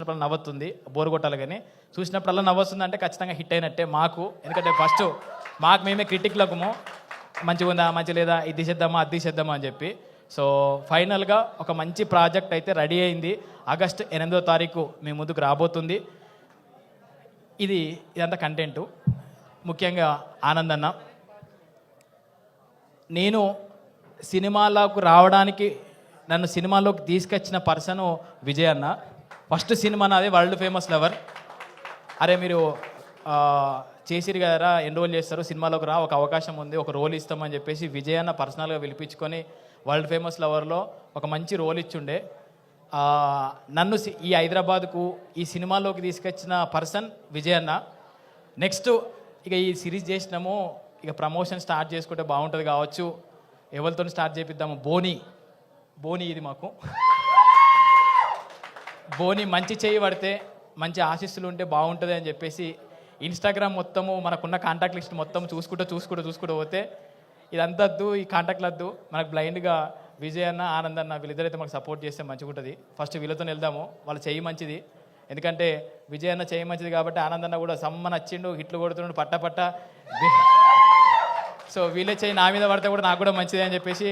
చూసినప్పుడు నవ్వుతుంది, బోర్ కొట్టాలి కానీ చూసినప్పుడల్లా నవ్వుతుంది అంటే ఖచ్చితంగా హిట్ అయినట్టే మాకు. ఎందుకంటే ఫస్ట్ మాకు మేమే క్రిటిక్లకుము, మంచిగా ఉందా మంచి లేదా, ఇది తీసేద్దామా అది తీసేద్దామా అని చెప్పి. సో ఫైనల్గా ఒక మంచి ప్రాజెక్ట్ అయితే రెడీ అయింది. ఆగస్టు 8వ తారీఖు మీ ముందుకు రాబోతుంది. ఇదంతా కంటెంటు. ముఖ్యంగా ఆనందన్న, నేను సినిమాలకు రావడానికి నన్ను సినిమాలోకి తీసుకొచ్చిన పర్సను విజయ్ అన్న. ఫస్ట్ సినిమా నాది వరల్డ్ ఫేమస్ లవర్. అరే మీరు చేసిరు కదరా, ఎన్రోల్ చేస్తారు, సినిమాలోకి రా, ఒక అవకాశం ఉంది, ఒక రోల్ ఇస్తామని చెప్పేసి విజయ్ అన్న పర్సనల్గా పిలిపించుకొని వరల్డ్ ఫేమస్ లవర్లో ఒక మంచి రోల్ ఇచ్చుండే. నన్ను ఈ హైదరాబాద్కు ఈ సినిమాలోకి తీసుకొచ్చిన పర్సన్ విజయ్ అన్న. నెక్స్ట్ ఇక ఈ సిరీస్ చేసినాము, ఇక ప్రమోషన్ స్టార్ట్ చేసుకుంటే బాగుంటుంది కావచ్చు, ఎవరితో స్టార్ట్ చేపిద్దాము. బోని ఇది మాకు బోని మంచి చేయి పడితే మంచి ఆశీస్సులు ఉంటే బాగుంటుంది అని చెప్పేసి ఇన్స్టాగ్రామ్ మొత్తము మనకున్న కాంటాక్ట్ లిస్ట్ మొత్తం చూసుకుంటూ పోతే ఇదంతా వద్దు, ఈ కాంటాక్ట్లు వద్దు, మనకు బ్లైండ్గా విజయ్ అన్న ఆనంద్ అన్న వీళ్ళిద్దరైతే మనకు సపోర్ట్ చేస్తే మంచిగా ఉంటుంది. ఫస్ట్ వీళ్ళతో వెళ్దాము, వాళ్ళ చెయ్యి మంచిది. ఎందుకంటే విజయ్ అన్న చెయ్యి మంచిది కాబట్టి ఆనంద్ అన్న కూడా సమ్మ నచ్చిండు, హిట్లు కొడుతున్నాడు పట్ట. సో వీళ్ళే చెయ్యి నా మీద పడితే కూడా నాకు కూడా మంచిది అని చెప్పేసి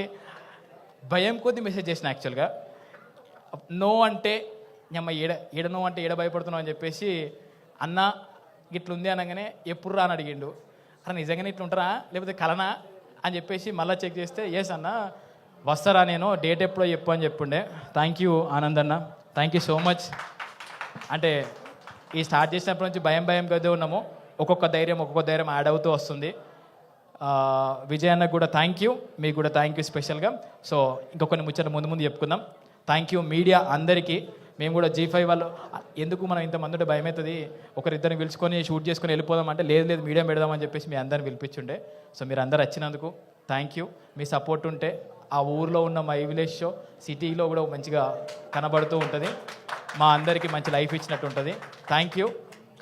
భయం కొద్ది మెసేజ్ చేసిన. యాక్చువల్గా నో అంటే ఏడ నో అంటే ఏడ భయపడుతున్నావు అని చెప్పేసి అన్న ఇట్లుంది అనగానే ఎప్పుడు రా అని అడిగిండు. అన్న నిజంగానే ఇట్లా ఉంటారా లేకపోతే కలనా అని చెప్పేసి మళ్ళీ చెక్ చేస్తే ఎస్ అన్న వస్తారా, నేను డేట్ ఎప్పుడో చెప్పు అని చెప్పుండే. థ్యాంక్ యూ ఆనంద్ అన్న, థ్యాంక్ యూ సో మచ్. అంటే ఈ స్టార్ట్ చేసినప్పటి నుంచి భయం కదా ఉన్నాము, ఒక్కొక్క ధైర్యం యాడ్ అవుతూ వస్తుంది. విజయ్ అన్నకు కూడా థ్యాంక్ యూ, మీకు కూడా థ్యాంక్ యూ స్పెషల్గా. సో ఇంకొన్ని ముచ్చట ముందు చెప్పుకుందాం. థ్యాంక్ యూ మీడియా అందరికీ. మేము కూడా G5 వాళ్ళు ఎందుకు మనం ఇంతమంది ఉంటే భయం అవుతుంది, ఒకరిద్దరిని పిలుచుకొని షూట్ చేసుకొని వెళ్ళిపోదాం అంటే లేదు మీడియా పెడదామని చెప్పేసి మీ అందరిని పిలిపించుండే. సో మీరు అందరు వచ్చినందుకు థ్యాంక్ యూ. మీ సపోర్ట్ ఉంటే ఆ ఊర్లో ఉన్న మై విలేజ్ షో సిటీలో కూడా మంచిగా కనబడుతూ ఉంటుంది, మా అందరికీ మంచి లైఫ్ ఇచ్చినట్టు ఉంటుంది. థ్యాంక్ యూ,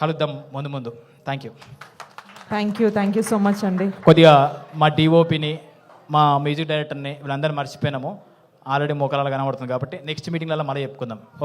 కలుద్దాం ముందు. థ్యాంక్ యూ సో మచ్ అండి. కొద్దిగా మా DOPని మా మ్యూజిక్ డైరెక్టర్ని వీళ్ళందరూ మర్చిపోయినాము, ఆల్రెడీ మోకాలలో కనబడుతుంది కాబట్టి నెక్స్ట్ మీటింగ్లలో మళ్ళీ చెప్పుకుందాం.